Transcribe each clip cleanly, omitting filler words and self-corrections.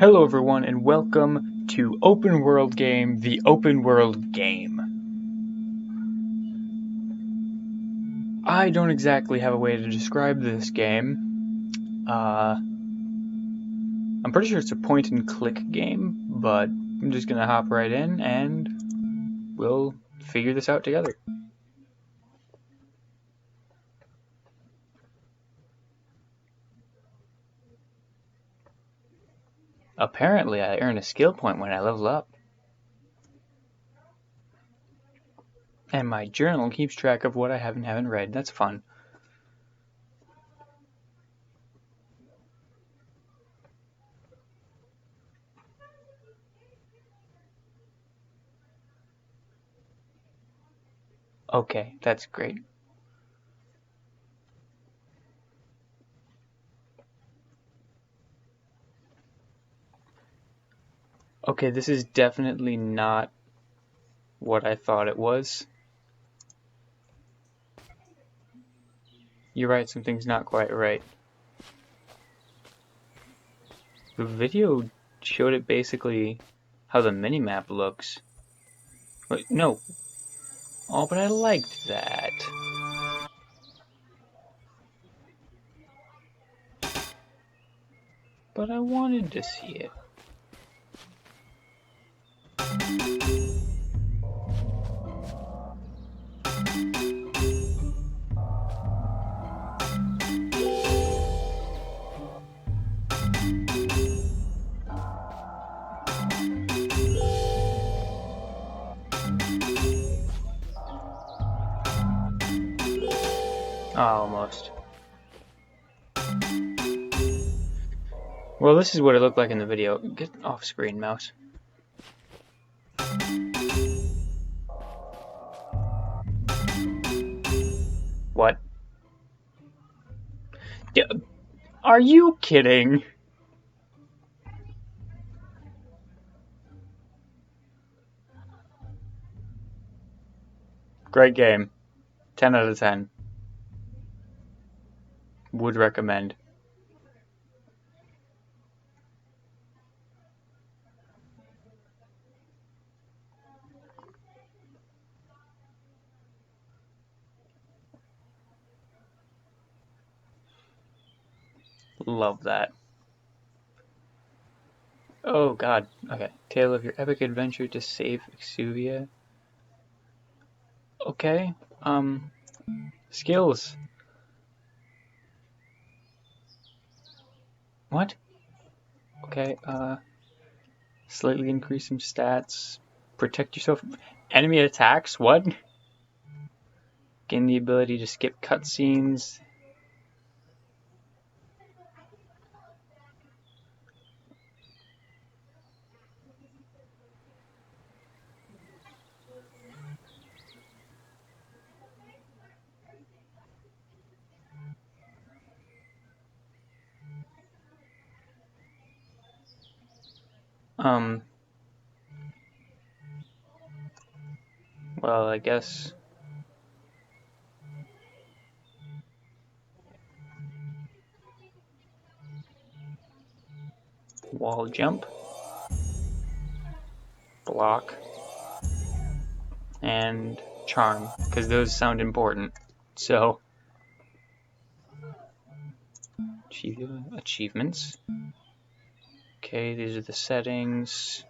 Hello everyone and welcome to Open World Game, the Open World Game. I don't exactly have a way to describe this game. I'm pretty sure it's a point and click game, but I'm just gonna hop right in and we'll figure this out together. Apparently I earn a skill point when I level up. And my journal keeps track of what I have and haven't read. That's fun. Okay, that's great. Okay, this is definitely not what I thought it was. You're right, something's not quite right. The video showed it basically how the minimap looks. Wait, no. Oh, but I liked that. But I wanted to see it. Almost. Well, this is what it looked like in the video. Get off screen, mouse. What? Are you kidding? Great game. 10 out of 10. Would recommend. Love that. Oh god. Okay. Tale of your epic adventure to save Exuvia. Okay. Skills. What? Okay, slightly increase some stats. Protect yourself from enemy attacks? What? Gain the ability to skip cutscenes. Well, I guess. Wall jump. Block. And charm, because those sound important. So, achievements. Okay, these are the settings.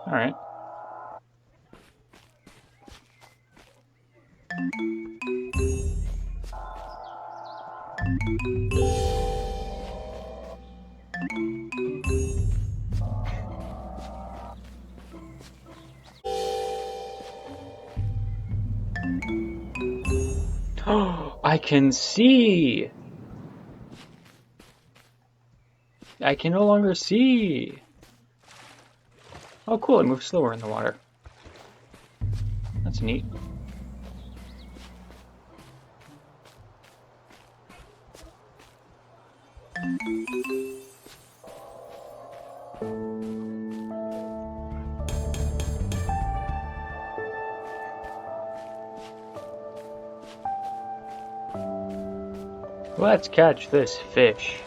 Alright. Oh, I can see! I can no longer see! Oh cool, it moves slower in the water. That's neat. Let's catch this fish.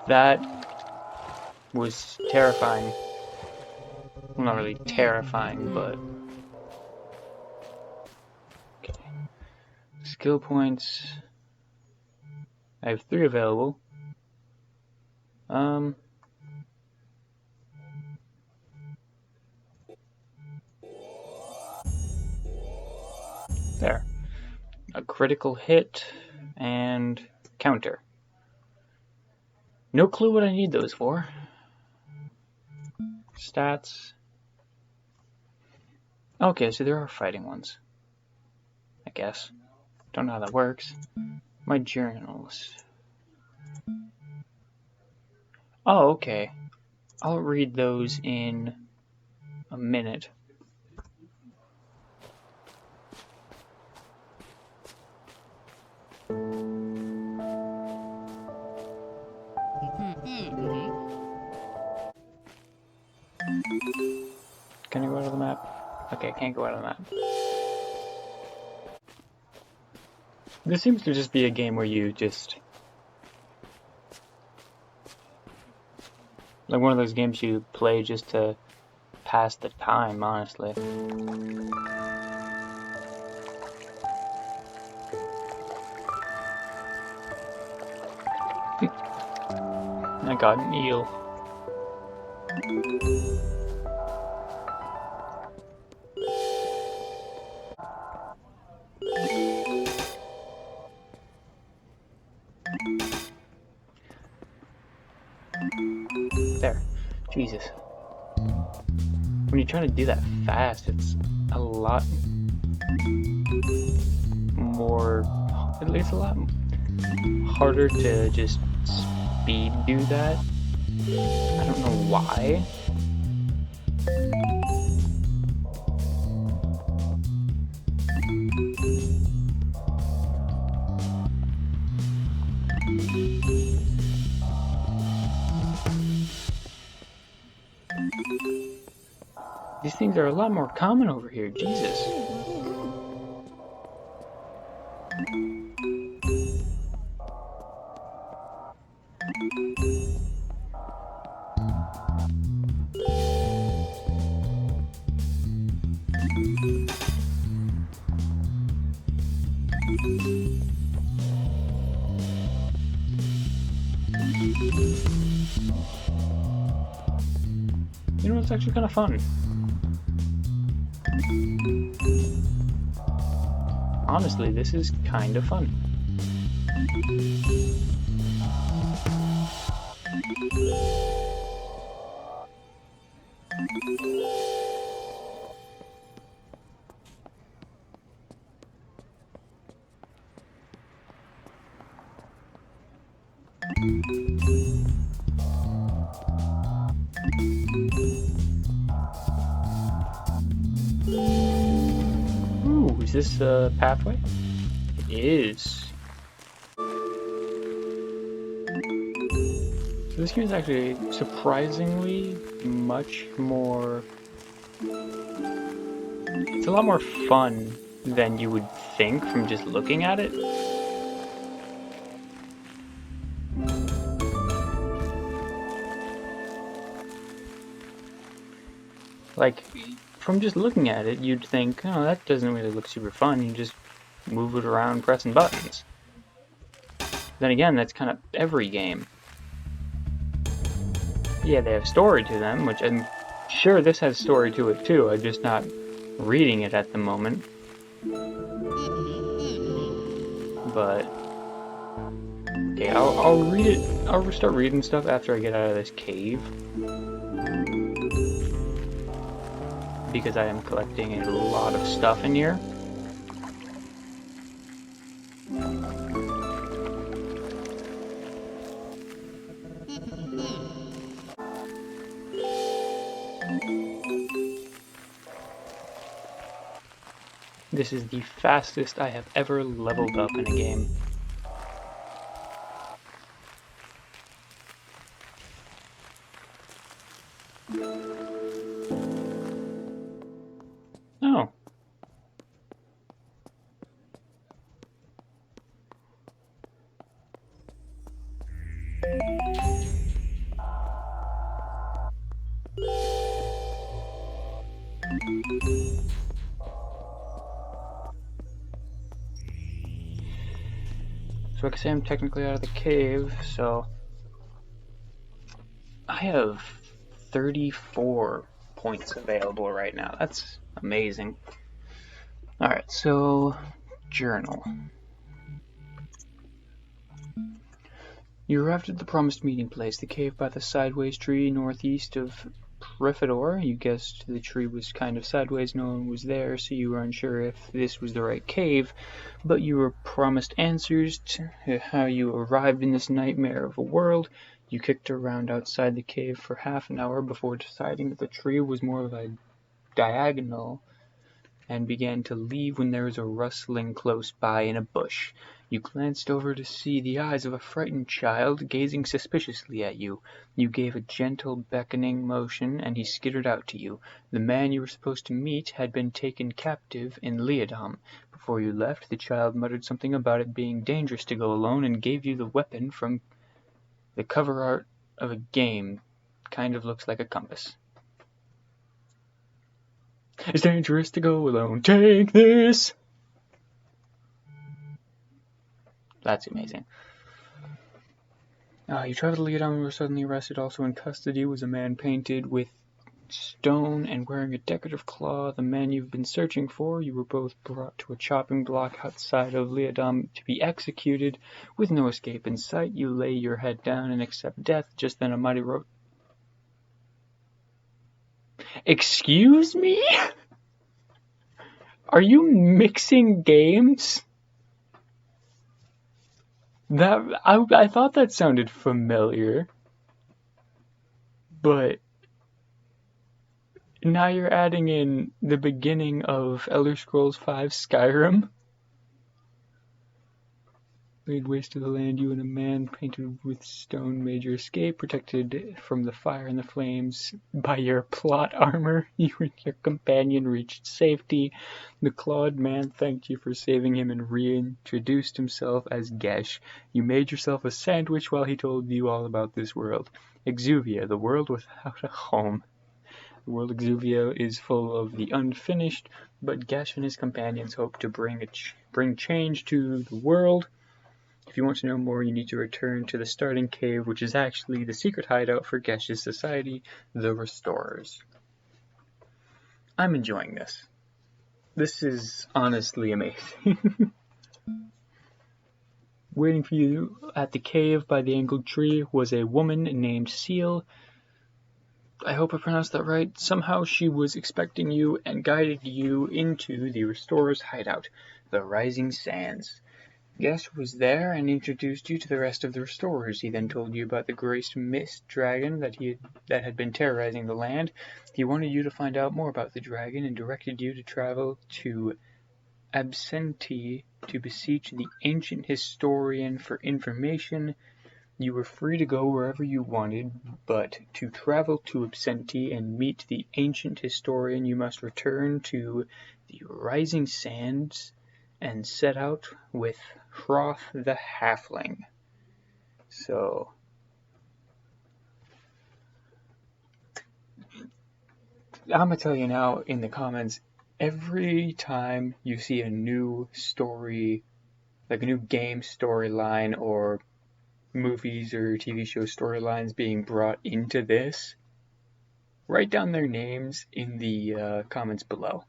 That was terrifying. Well, not really terrifying, but... Okay. Skill points. I have 3 available. There. A critical hit and counter. No clue what I need those for. Stats. Okay, so there are fighting ones. I guess. Don't know how that works. My journals. Oh, okay. I'll read those in a minute. Can I go out of the map? Okay, I can't go out of the map. This seems to just be a game where you just... like one of those games you play just to pass the time, honestly. I got an eel. There. Jesus. When you're trying to do that fast, it's a lot more... it's a lot harder to just speed do that. I don't know why. These things are a lot more common over here, Jesus. You know, it's actually kind of fun. Honestly, this is kind of fun. Ooh, is this a pathway? It is. So this game is actually surprisingly much more... it's a lot more fun than you would think from just looking at it. Like, from just looking at it, you'd think, oh, that doesn't really look super fun. You just move it around pressing buttons. Then again, that's kind of every game. Yeah, they have story to them, which I'm sure this has story to it too. I'm just not reading it at the moment. But okay, I'll read it. I'll start reading stuff after I get out of this cave, because I am collecting a lot of stuff in here. This is the fastest I have ever leveled up in a game. Oh. So I can say I'm technically out of the cave, so I have 34 points available right now. That's amazing. Alright, so journal. You arrived at the promised meeting place, the cave by the sideways tree northeast of Prefidor. You guessed the tree was kind of sideways, no one was there, so you were unsure if this was the right cave, but you were promised answers to how you arrived in this nightmare of a world. You kicked around outside the cave for half an hour before deciding that the tree was more of a diagonal and began to leave when there was a rustling close by in a bush. You glanced over to see the eyes of a frightened child gazing suspiciously at you. You gave a gentle beckoning motion and he skittered out to you. The man you were supposed to meet had been taken captive in Leodom. Before you left, the child muttered something about it being dangerous to go alone and gave you the weapon from the cover art of a game. Kind of looks like a compass. It's dangerous to go alone. Take this! That's amazing. You traveled to Leodom and were suddenly arrested. Also in custody was a man painted with stone and wearing a decorative claw. The man you've been searching for. You were both brought to a chopping block outside of Leodom to be executed. With no escape in sight, you lay your head down and accept death. Just then a mighty rope. Excuse me? Are you mixing games? I thought that sounded familiar, but now you're adding in the beginning of Elder Scrolls V Skyrim. Laid waste to the land, you and a man painted with stone made your escape, protected from the fire and the flames by your plot armor. You and your companion reached safety. The clawed man thanked you for saving him and reintroduced himself as Gesh. You made yourself a sandwich while he told you all about this world. Exuvia, the world without a home. The world Exuvia is full of the unfinished, but Gesh and his companions hope to bring change to the world. If you want to know more, you need to return to the starting cave, which is actually the secret hideout for Gesh's society, the Restorers. I'm enjoying this. This is honestly amazing. Waiting for you at the cave by the angled tree was a woman named Seal. I hope I pronounced that right. Somehow she was expecting you and guided you into the Restorers' hideout, the Rising Sands. Gesh was there and introduced you to the rest of the Restorers. He then told you about the Graced Mist dragon that had been terrorizing the land. He wanted you to find out more about the dragon and directed you to travel to Absentee to beseech the ancient historian for information. You were free to go wherever you wanted, but to travel to Absentee and meet the ancient historian, you must return to the Rising Sands and set out with Hroth the Halfling. So, I'm gonna tell you now in the comments, every time you see a new story, like a new game storyline or movies or TV show storylines being brought into this, write down their names in the comments below.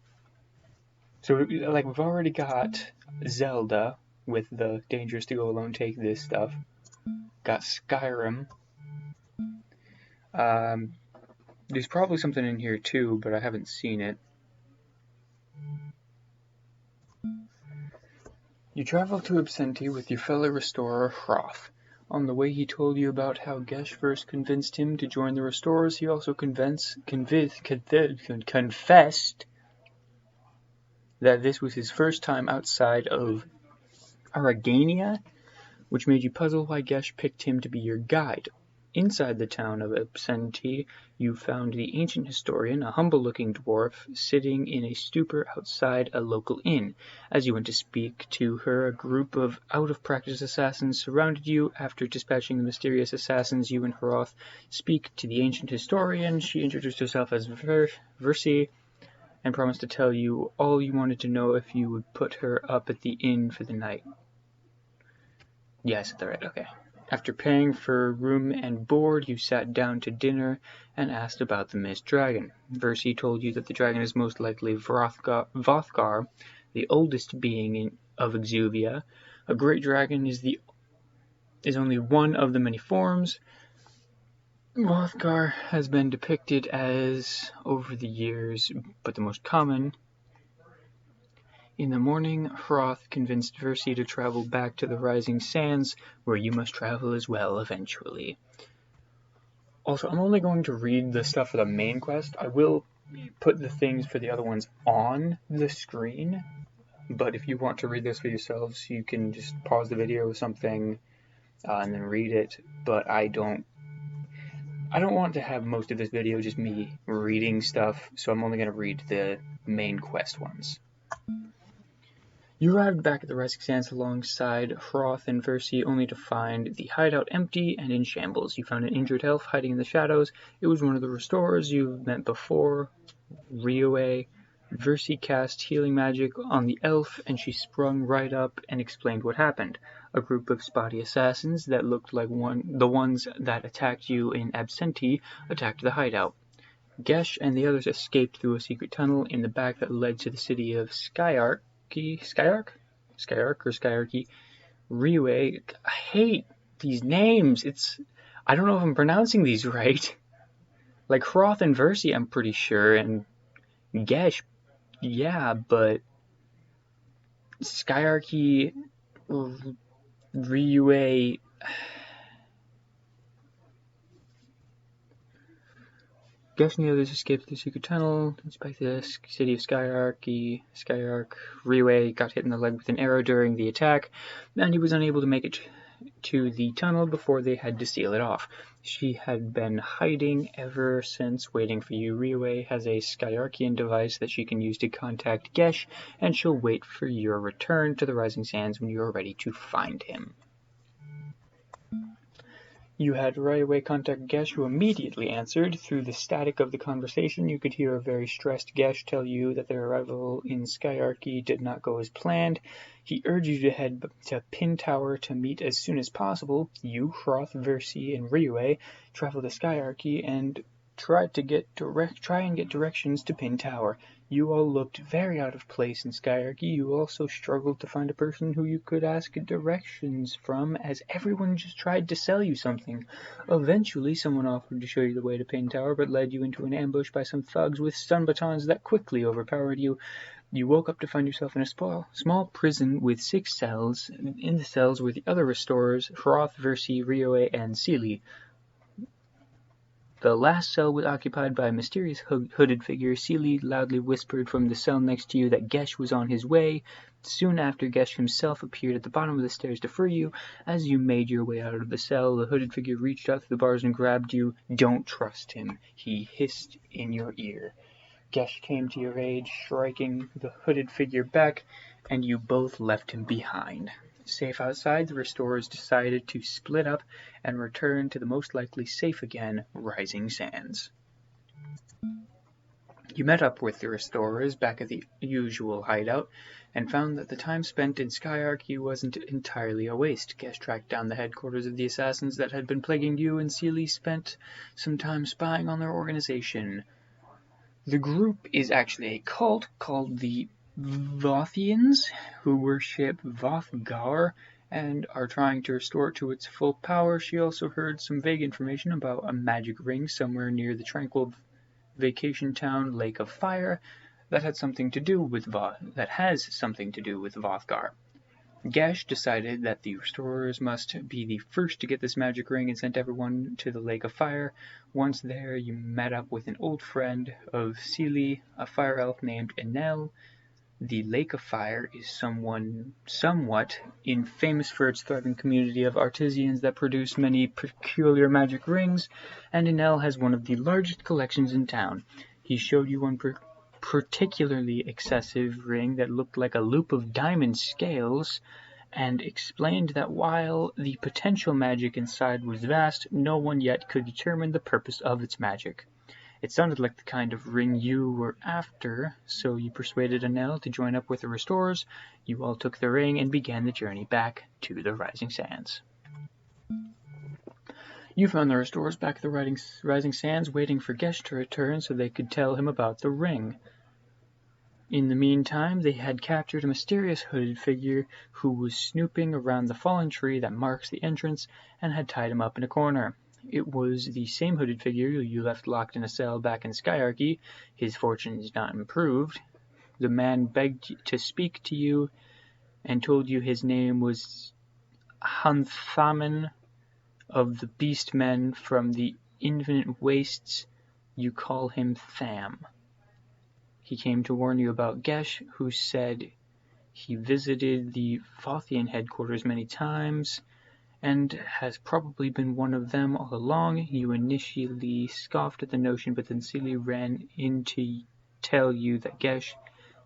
So, like, we've already got Zelda with the Dangerous to Go Alone, Take This stuff. Got Skyrim. There's probably something in here too, but I haven't seen it. You travel to Absentee with your fellow restorer, Hroth. On the way, he told you about how Gesh first convinced him to join the Restorers. He also confessed that this was his first time outside of Aragania, which made you puzzle why Gesh picked him to be your guide. Inside the town of Absentee, you found the ancient historian, a humble-looking dwarf, sitting in a stupor outside a local inn. As you went to speak to her, a group of out-of-practice assassins surrounded you. After dispatching the mysterious assassins, you and Hroth speak to the ancient historian. She introduced herself as Versi, and promised to tell you all you wanted to know if you would put her up at the inn for the night. Yeah, I said that right, okay. After paying for room and board, you sat down to dinner and asked about the missed dragon. Versi told you that the dragon is most likely Vothgar, the oldest being of Exuvia. A great dragon is only one of the many forms Vothgar has been depicted as over the years, but the most common. In the morning, Hroth convinced Versi to travel back to the Rising Sands, where you must travel as well eventually. Also, I'm only going to read the stuff for the main quest. I will put the things for the other ones on the screen, but if you want to read this for yourselves, you can just pause the video or something and then read it, but I don't want to have most of this video just me reading stuff, so I'm only going to read the main quest ones. You arrived back at the Rising Sands alongside Hroth and Versi, only to find the hideout empty and in shambles. You found an injured elf hiding in the shadows. It was one of the restorers you've met before, Rioe. Versi cast healing magic on the elf, and she sprung right up and explained what happened. A group of spotty assassins that looked like the ones that attacked you in Absentee attacked the hideout. Gesh and the others escaped through a secret tunnel in the back that led to the city of Skyark. Rioe. I hate these names. I don't know if I'm pronouncing these right. Like Hroth and Versi, I'm pretty sure, and Gesh, yeah, but Skyarchy, Rioe. Gesh and the others escaped through the secret tunnel. Despite the city of Skyark, Rioe got hit in the leg with an arrow during the attack, and he was unable to make it to the tunnel before they had to seal it off. She had been hiding ever since, waiting for you. Rioe has a Skyarchian device that she can use to contact Gesh, and she'll wait for your return to the Rising Sands when you are ready to find him. You had right away contact Gesh, who immediately answered. Through the static of the conversation, you could hear a very stressed Gesh tell you that their arrival in Skyarchy did not go as planned. He urged you to head to Pin Tower to meet as soon as possible. You, Hroth, Versi, and Rioe traveled to Skyarchy and try and get directions to Pin Tower. You all looked very out of place in Skyarchy. You also struggled to find a person who you could ask directions from, as everyone just tried to sell you something. Eventually, someone offered to show you the way to Pin Tower, but led you into an ambush by some thugs with stun batons that quickly overpowered you. You woke up to find yourself in a small prison with 6 cells. In the cells were the other restorers, Hroth, Versi, Rioe, and Seelie. The last cell was occupied by a mysterious hooded figure. Seelie loudly whispered from the cell next to you that Gesh was on his way. Soon after, Gesh himself appeared at the bottom of the stairs to free you. As you made your way out of the cell, the hooded figure reached out through the bars and grabbed you. Don't trust him, he hissed in your ear. Gesh came to your aid, striking the hooded figure back, and you both left him behind. Safe outside, the restorers decided to split up and return to the most likely safe again, Rising Sands. You met up with the restorers back at the usual hideout and found that the time spent in Skyarchy wasn't entirely a waste. Gesh tracked down the headquarters of the assassins that had been plaguing you, and Seelie spent some time spying on their organization. The group is actually a cult called the Vothians, who worship Vothgar and are trying to restore it to its full power. She also heard some vague information about a magic ring somewhere near the tranquil vacation town Lake of Fire that has something to do with Vothgar. Gesh decided that the restorers must be the first to get this magic ring and sent everyone to the Lake of Fire. Once there, you met up with an old friend of Seelie, a fire elf named Enel. The Lake of Fire is somewhat famous for its thriving community of artisans that produce many peculiar magic rings, and Enel has one of the largest collections in town. He showed you one particularly excessive ring that looked like a loop of diamond scales, and explained that while the potential magic inside was vast, no one yet could determine the purpose of its magic. It sounded like the kind of ring you were after, so you persuaded Anel to join up with the restorers. You all took the ring and began the journey back to the Rising Sands. You found the restorers back at the Rising Sands waiting for Gesh to return so they could tell him about the ring. In the meantime, they had captured a mysterious hooded figure who was snooping around the fallen tree that marks the entrance and had tied him up in a corner. It was the same hooded figure you left locked in a cell back in Skyarchy. His fortunes not improved. The man begged to speak to you and told you his name was Hunthamen of the Beastmen from the Infinite Wastes. You call him Tham. He came to warn you about Gesh, who said he visited the Vothian headquarters many times and has probably been one of them all along. You initially scoffed at the notion, but then Sealy ran in to tell you that Gesh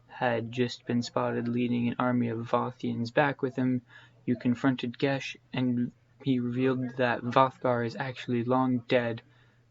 had just been spotted leading an army of Vothians back with him. You confronted Gesh, and he revealed that Vothgar is actually long dead,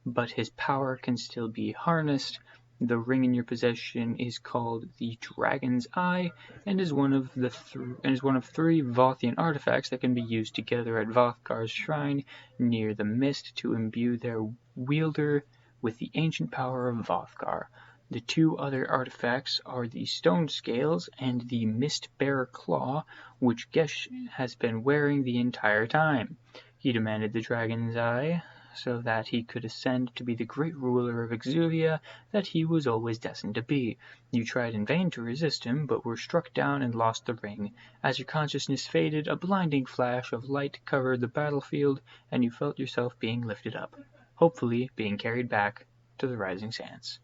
but his power can still be harnessed. The ring in your possession is called the Dragon's Eye and is one of three Vothian artifacts that can be used together at Vothgar's shrine near the mist to imbue their wielder with the ancient power of Vothgar. The two other artifacts are the Stone Scales and the Mist-Bearer Claw, which Gesh has been wearing the entire time. He demanded the Dragon's Eye so that he could ascend to be the great ruler of Exuvia that he was always destined to be. You tried in vain to resist him, but were struck down and lost the ring. As your consciousness faded, a blinding flash of light covered the battlefield, and you felt yourself being lifted up, hopefully being carried back to the Rising Sands.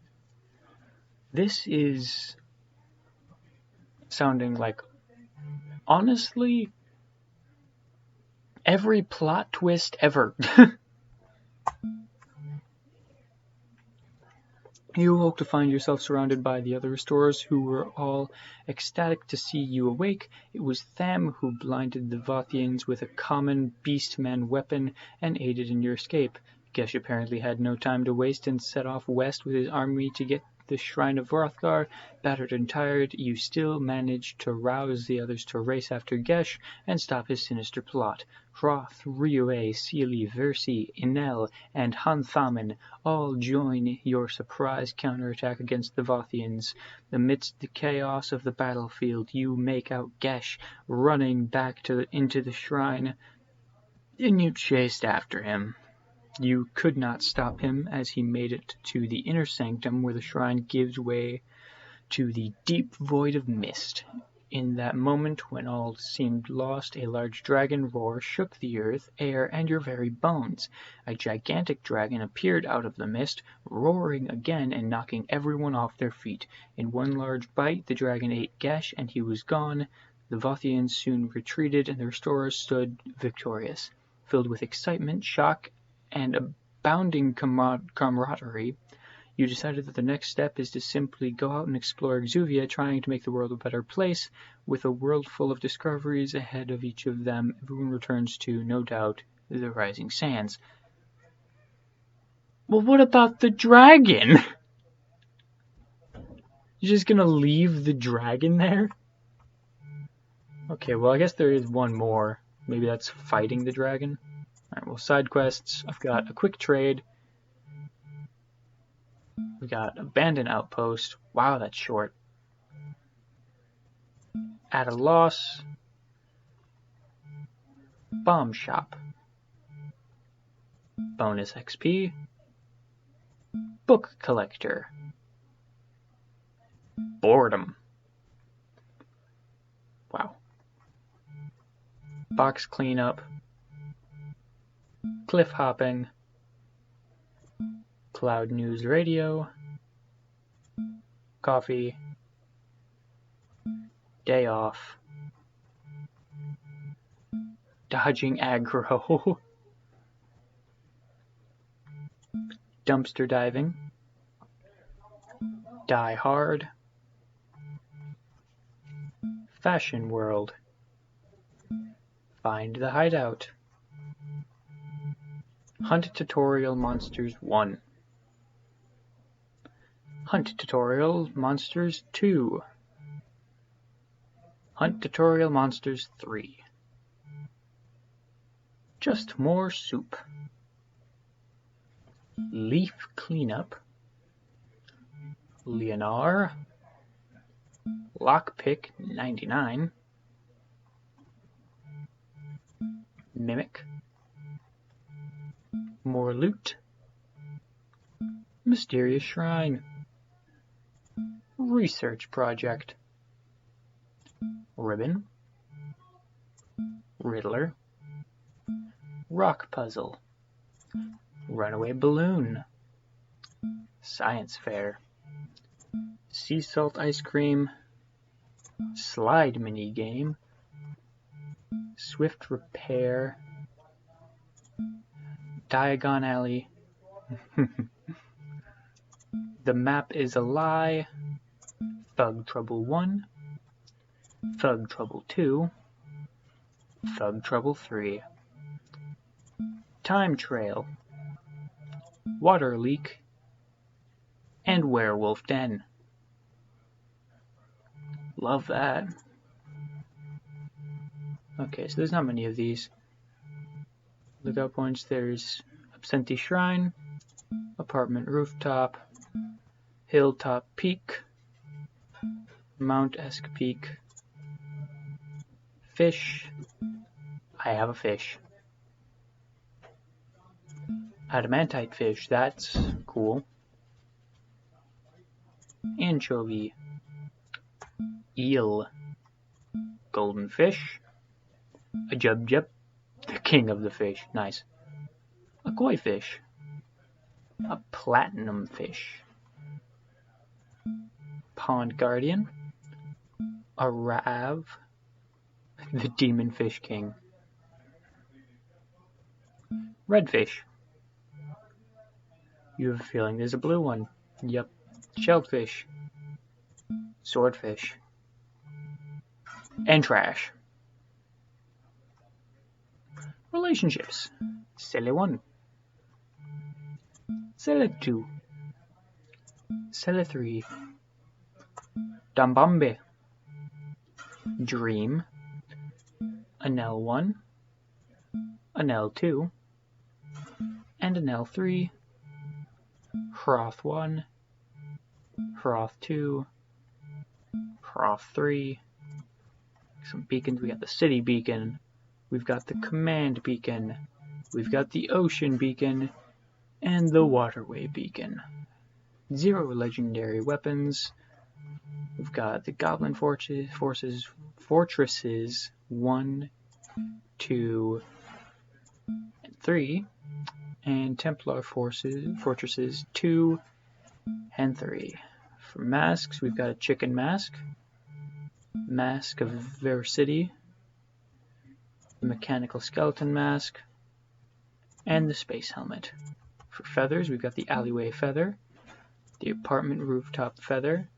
This is sounding like, honestly, every plot twist ever. You awoke to find yourself surrounded by the other restorers, who were all ecstatic to see you awake. It was Tham who blinded the Vothians with a common beastman weapon and aided in your escape. Gesh apparently had no time to waste and set off west with his army to get the Shrine of Hrothgar. Battered and tired, you still managed to rouse the others to race after Gesh and stop his sinister plot. Hroth, Riue, Sealy, Versi, Enel, and Hunthamen all join your surprise counterattack against the Vothians. Amidst the chaos of the battlefield, you make out Gesh running back into the shrine, and you chased after him. You could not stop him as he made it to the inner sanctum where the shrine gives way to the deep void of mist. In that moment when all seemed lost, a large dragon roar shook the earth, air, and your very bones. A gigantic dragon appeared out of the mist, roaring again and knocking everyone off their feet. In one large bite, the dragon ate Gesh, and he was gone. The Vothians soon retreated, and the restorers stood victorious. Filled with excitement, shock, and abounding camaraderie, you decided that the next step is to simply go out and explore Exuvia, trying to make the world a better place. With a world full of discoveries ahead of each of them, everyone returns to, no doubt, the Rising Sands. Well, what about the dragon? You're just gonna leave the dragon there? Okay, well, I guess there is one more. Maybe that's fighting the dragon. Alright, well, side quests. I've got a quick trade. We got abandoned outpost. Wow, that's short. At a loss. Bomb shop. Bonus XP. Book collector. Boredom. Wow. Box cleanup. Cliff hopping. Cloud News Radio. Coffee. Day off. Dodging aggro. Dumpster diving. Die Hard. Fashion World. Find the Hideout. Hunt Tutorial Monsters 1. Hunt Tutorial Monsters 2. Hunt Tutorial Monsters 3. Just More Soup. Leaf Cleanup. Leonard. Lockpick 99. Mimic. More Loot. Mysterious Shrine. Research Project. Ribbon. Riddler. Rock Puzzle. Runaway Balloon. Science Fair. Sea Salt Ice Cream. Slide Mini Game. Swift Repair. Diagon Alley. The Map is a Lie. Thug Trouble 1. Thug Trouble 2. Thug Trouble 3. Time Trail. Water Leak. And Werewolf Den. Love that. Okay, so there's not many of these. Lookout points, there's Absentee Shrine, Apartment Rooftop, Hilltop Peak, Mount-esque Peak, Fish. I have a fish. Adamantite fish, that's cool. Anchovy. Eel. Golden fish. A jub, the king of the fish, nice. A koi fish. A platinum fish. Pond guardian. A rav. The demon fish king. Redfish. You have a feeling there's a blue one. Yep. Shellfish. Swordfish. And trash. Relationships. Silly 1. Silly 2. Silly 3. Dambambe. Dream. An L1. An L2. And an L3. Froth 1. Froth 2. Froth 3. Some beacons. We got the city beacon. We've got the command beacon. We've got the ocean beacon. And the waterway beacon. 0 legendary weapons. We've got the goblin fortresses 1, 2, and 3. And Templar fortresses 2 and 3. For masks, we've got a chicken mask. Mask of Veracity. The mechanical skeleton mask. And the space helmet. For feathers, we've got the alleyway feather. The apartment rooftop feather.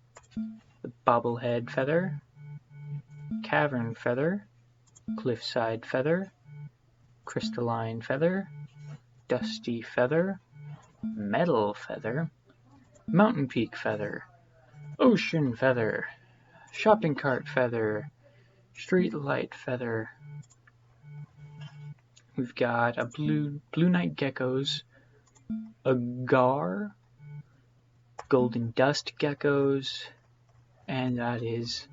The bobblehead feather. Cavern feather. Cliffside feather. Crystalline feather. Dusty feather. Metal feather. Mountain peak feather. Ocean feather. Shopping cart feather. Street light feather. We've got a blue night geckos. A gar. Golden dust geckos. And that is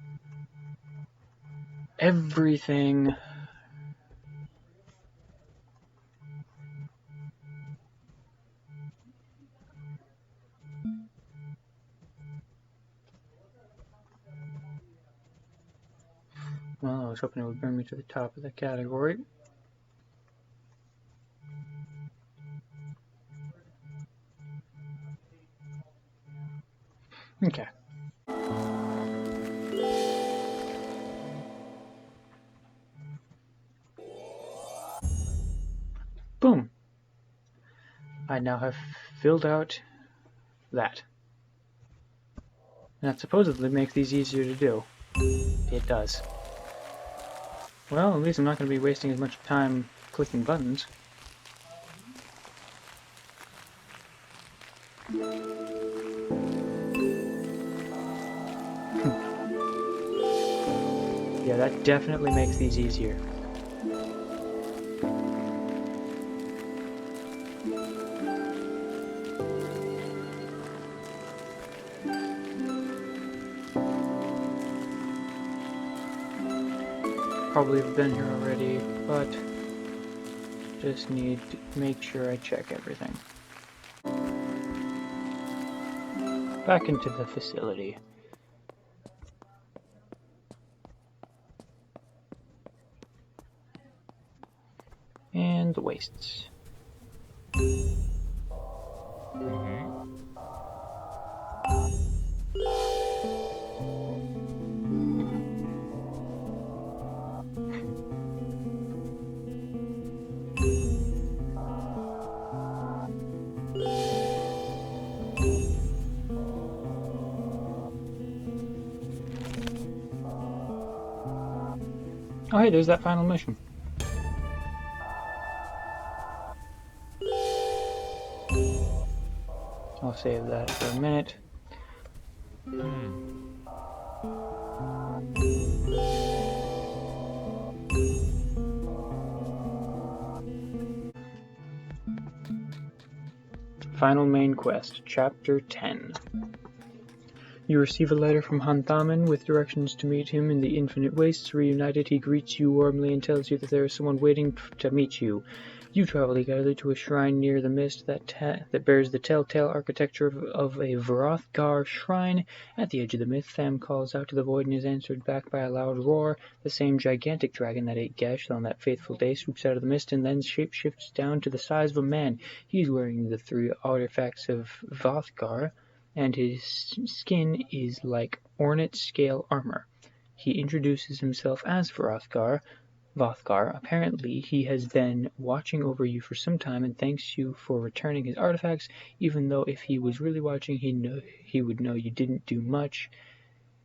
everything. Well, I was hoping it would bring me to the top of the category. Okay. Boom. I now have filled out that. And that supposedly makes these easier to do. It does. Well, at least I'm not going to be wasting as much time clicking buttons. Yeah, that definitely makes these easier. Probably have been here already, but just need to make sure I check everything. Back into the facility. And the wastes. Oh hey, there's that final mission. I'll save that for a minute. Final main quest, Chapter 10. You receive a letter from Hanthaman with directions to meet him in the Infinite Wastes. Reunited, he greets you warmly and tells you that there is someone waiting to meet you. You travel together to a shrine near the mist that bears the telltale architecture of a Vrothgar shrine. At the edge of the mist, Tham calls out to the void and is answered back by a loud roar. The same gigantic dragon that ate Gesh on that fateful day swoops out of the mist and then shapeshifts down to the size of a man. He is wearing the 3 artifacts of Vrothgar, and his skin is like ornate scale armor. He introduces himself as Vrothgar. Apparently he has been watching over you for some time and thanks you for returning his artifacts, even though if he was really watching he would know you didn't do much.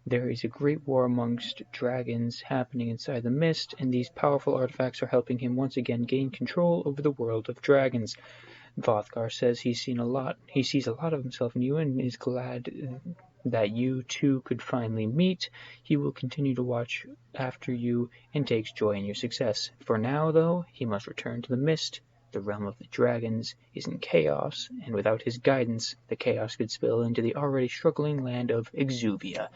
There is a great war amongst dragons happening inside the mist, and these powerful artifacts are helping him once again gain control over the world of dragons. Vrothgar says he sees a lot of himself in you and is glad that you two could finally meet. He will continue to watch after you and takes joy in your success. For now, though, he must return to the mist. The realm of the dragons is in chaos, and without his guidance, the chaos could spill into the already struggling land of Exuvia.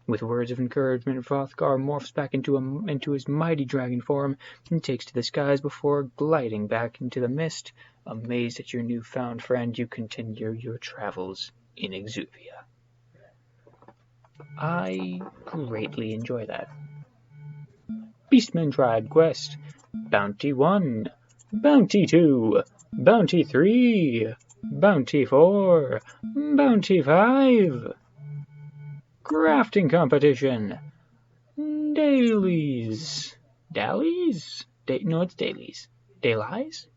With words of encouragement, Vrothgar morphs back into his mighty dragon form and takes to the skies before gliding back into the mist. Amazed at your newfound friend, you continue your travels in Exuvia. I greatly enjoy that. Beastman Tribe Quest. Bounty 1. Bounty 2. Bounty 3. Bounty 4. Bounty 5. Crafting competition. Dailies. Dailies? No, it's dailies. Dailies?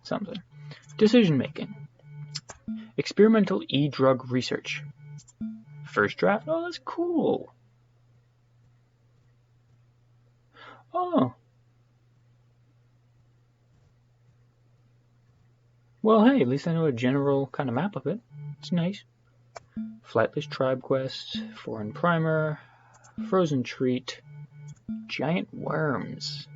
Something. Decision making. Experimental e-drug research. First draft? Oh, that's cool. Oh. Well, hey, at least I know a general kind of map of it. It's nice. Flightless Tribe Quest, Foreign Primer, Frozen Treat, Giant Worms,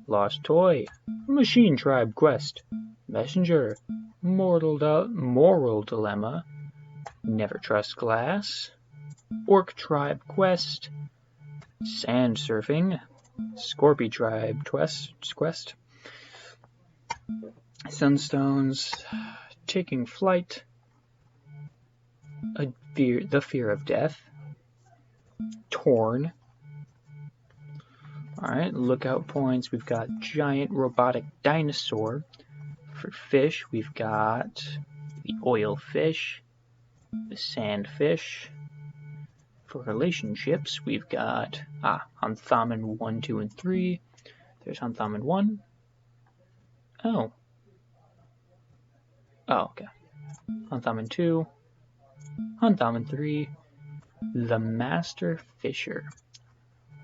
Lost Toy, Machine Tribe Quest, Messenger, Moral Dilemma, Never Trust Glass, Orc Tribe Quest, Sand Surfing, Scorpy Tribe Quest, Sunstones, Taking Flight, The Fear of Death, Torn. Alright, lookout points, we've got Giant Robotic Dinosaur. For fish, we've got the Oil Fish, the Sand Fish. For relationships, we've got Hanthaman 1, 2, and 3. There's Hanthaman 1. Oh, okay. Hanthaman 2. Hanthaman 3. The Master Fisher.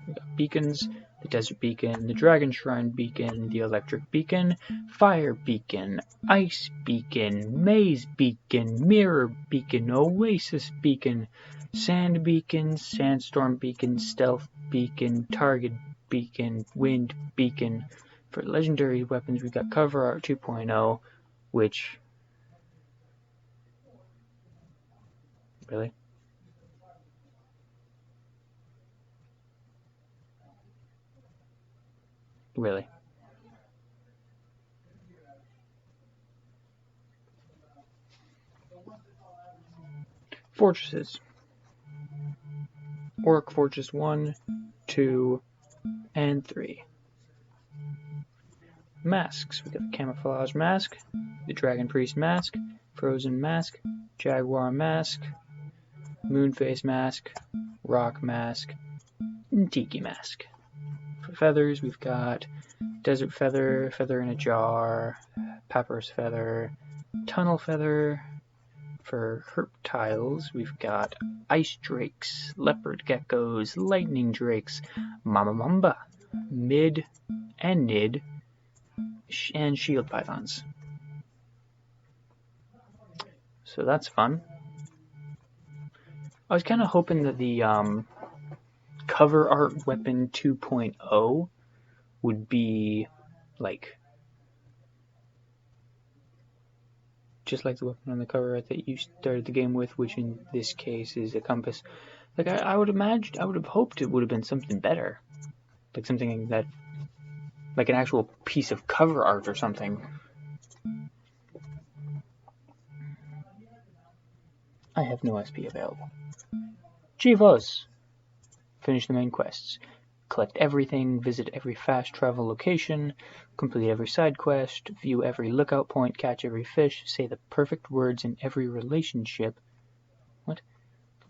We've got beacons, the Desert Beacon, the Dragon Shrine Beacon, the Electric Beacon, Fire Beacon, Ice Beacon, Maze Beacon, Mirror Beacon, Oasis Beacon, Sand beacon, sandstorm beacon, stealth beacon, target beacon, wind beacon. For legendary weapons, we've got cover art 2.0, which... Really? Really? Fortresses. Orc Fortress 1, 2, and 3. Masks. We got the Camouflage Mask, the Dragon Priest Mask, Frozen Mask, Jaguar Mask, Moonface Mask, Rock Mask, and Tiki Mask. For feathers, we've got Desert Feather, Feather in a Jar, Papyrus Feather, Tunnel Feather. For herptiles, we've got Ice Drakes, Leopard Geckos, Lightning Drakes, Mama Mamba, Mid and Nid, and Shield Pythons. So that's fun. I was kind of hoping that the cover art weapon 2.0 would be like just like the weapon on the cover art that you started the game with, which in this case is a compass. Like I would have hoped it would have been something better, like something that, like an actual piece of cover art or something. I have no SP available. Chivos! Finish the main quests. Collect everything, visit every fast travel location, complete every side quest, view every lookout point, catch every fish, say the perfect words in every relationship. What?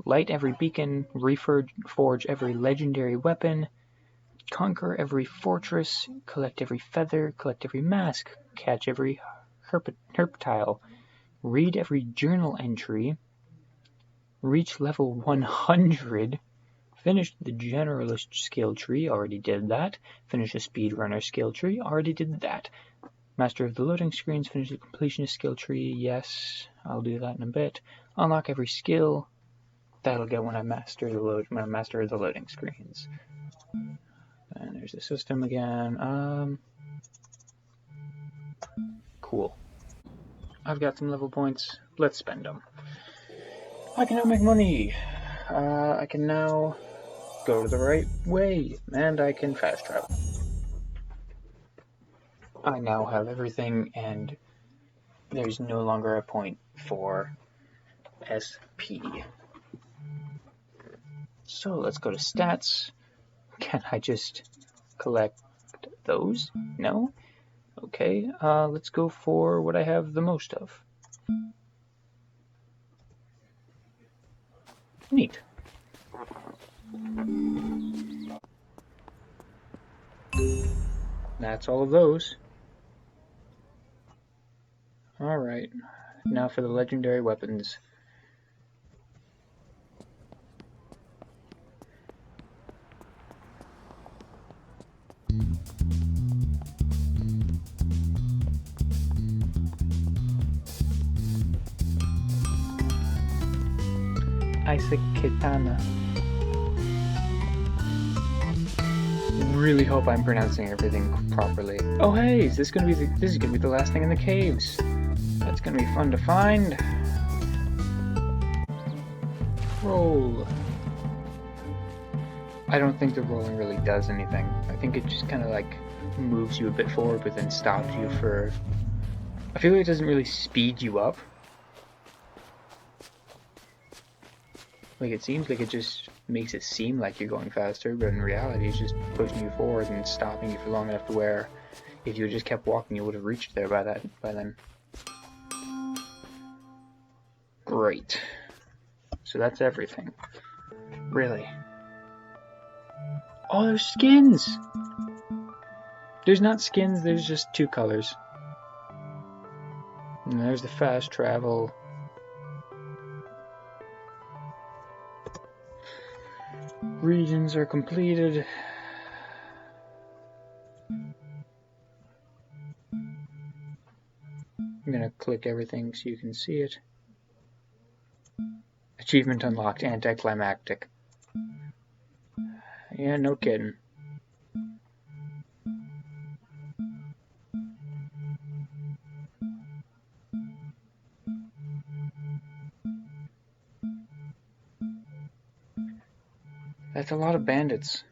Light every beacon, reforge every legendary weapon, conquer every fortress, collect every feather, collect every mask, catch every herptile, read every journal entry, reach level 100, finish the generalist skill tree, already did that, finish the speedrunner skill tree, already did that, master of the loading screens, finish the completionist skill tree, yes, I'll do that in a bit, unlock every skill, that'll get when I master the loading screens. And there's the system again. Cool. I've got some level points. Let's spend them. I can now make money. I can now go the right way, and I can fast travel. I now have everything, and there's no longer a point for SP. So let's go to stats. Can I just collect those? No? Okay, let's go for what I have the most of. Neat. That's all of those. Alright, now for the legendary weapons. Isaac Kitana. Really hope I'm pronouncing everything properly. Oh hey, this is gonna be the last thing in the caves. That's gonna be fun to find. Roll. I don't think the rolling really does anything. I think it just kind of like moves you a bit forward, but then stops you for. I feel like it doesn't really speed you up. Like it seems like it just makes it seem like you're going faster, but in reality it's just pushing you forward and stopping you for long enough to where if you had just kept walking you would have reached there by then. Great. So that's everything. Really. Oh, there's skins! There's not skins, there's just two colors. And there's the fast travel. Regions are completed. I'm gonna click everything so you can see it. Achievement unlocked, anticlimactic. Yeah, no kidding. That's a lot of bandits.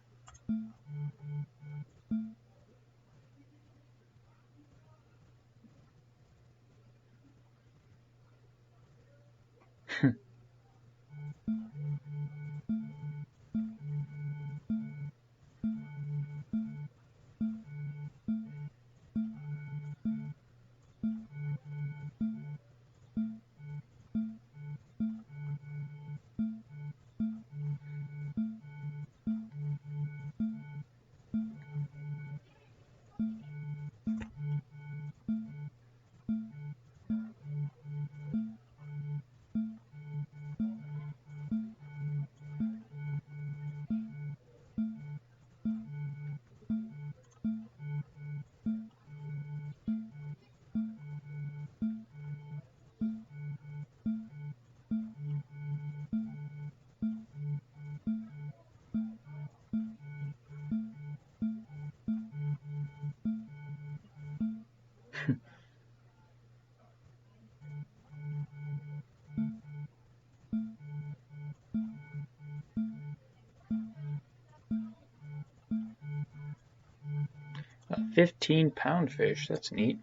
A 15-pound fish, that's neat.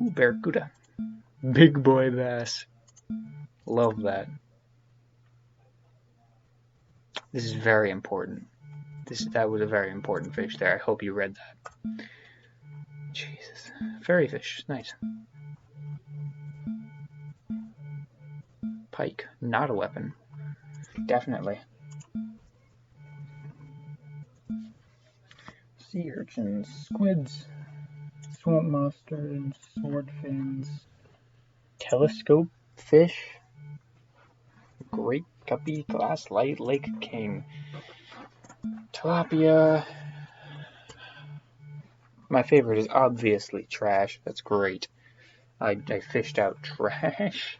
Ooh, barracuda. Big boy bass. Love that. This is very important. That was a very important fish there. I hope you read that. Jesus. Fairy fish, nice. Pike, not a weapon. Definitely. Sea urchins, squids, swamp monsters, swordfins, telescope fish, great guppy, glass light, lake king, tilapia. My favorite is obviously trash. That's great. I fished out trash.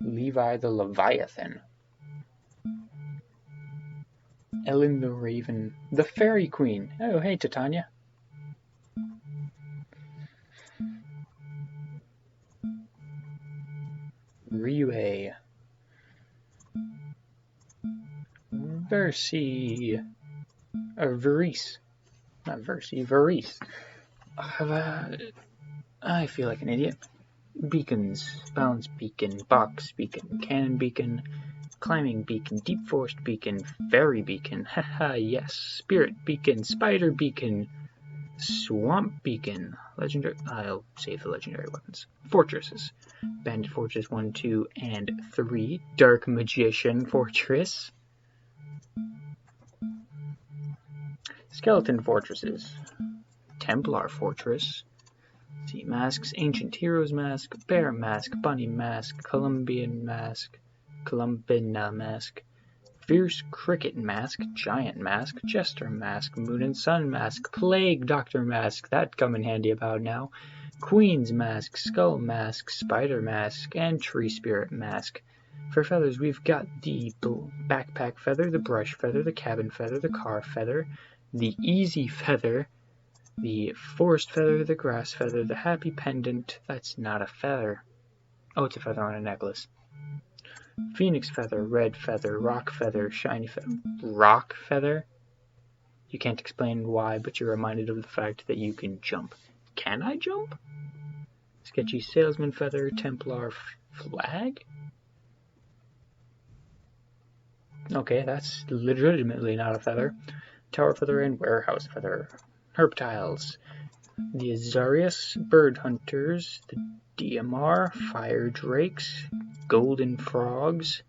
Levi the Leviathan. Ellen the Raven. The Fairy Queen. Oh, hey, Titania. Ryue. Versi. Verise. Not Versi, Verise. I feel like an idiot. Beacons. Balance beacon. Box beacon. Cannon beacon. Climbing beacon. Deep forest beacon. Fairy beacon. Haha, yes. Spirit beacon. Spider beacon. Swamp beacon. Legendary. I'll save the legendary weapons. Fortresses. Bandit Fortress 1, 2, and 3. Dark Magician Fortress. Skeleton Fortresses. Templar Fortress. Sea Masks. Ancient Heroes Mask. Bear Mask. Bunny Mask. Columbian Mask. Fierce Cricket Mask. Giant Mask. Jester Mask. Moon and Sun Mask. Plague Doctor Mask. That come in handy about now. Queen's Mask. Skull Mask. Spider Mask. And Tree Spirit Mask. For feathers, we've got the backpack feather, the brush feather, the cabin feather, the car feather, the easy feather, the forest feather, the grass feather, the happy pendant. That's not a feather. Oh, it's a feather on a necklace. Phoenix feather, red feather, rock feather, shiny feather. Rock feather? You can't explain why, but you're reminded of the fact that you can jump. Can I jump? Sketchy salesman feather, Templar flag? Okay, that's legitimately not a feather. Tower feather and warehouse feather. Herptiles. The Azarius bird hunters. The DMR fire drakes. Golden frogs.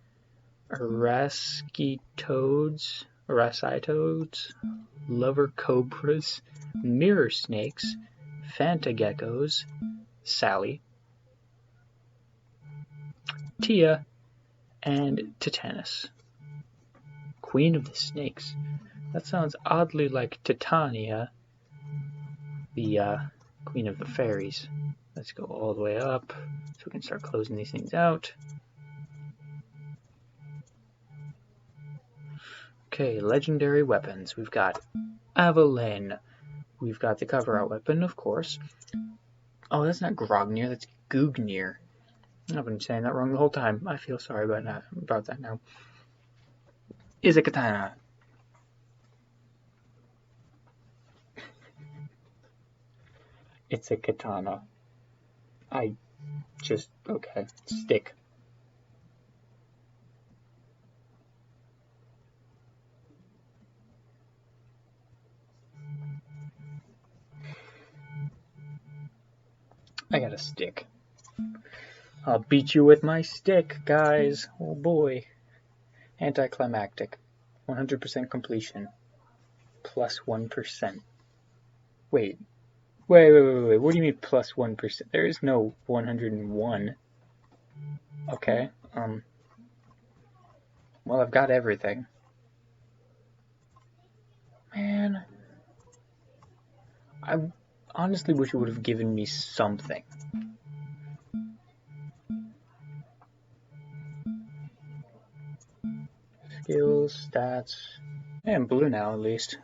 Arascitoads. Lover cobras. Mirror snakes. Fanta geckos. Sally. Tia. And Titanus. Queen of the Snakes. That sounds oddly like Titania, the Queen of the Fairies. Let's go all the way up so we can start closing these things out. Okay, legendary weapons. We've got Avalyn. We've got the cover-out weapon, of course. Oh, that's not Grognir, that's Goognir. I've been saying that wrong the whole time. I feel sorry about that now. Is a katana. It's a katana. Okay, stick. I got a stick. I'll beat you with my stick, guys. Oh boy. Anticlimactic. 100% completion. Plus 1%. Wait. What do you mean plus 1%? There is no 101. Okay. Well, I've got everything. Man. I honestly wish it would have given me something. Skills, stats. Hey, I'm blue now, at least.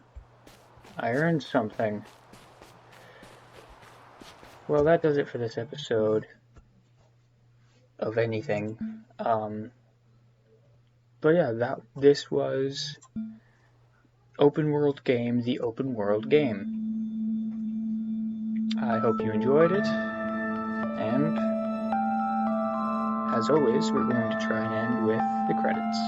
I earned something. Well, that does it for this episode of anything. But yeah, this was Open World Game, the Open World Game. I hope you enjoyed it, and as always, we're going to try and end with the credits.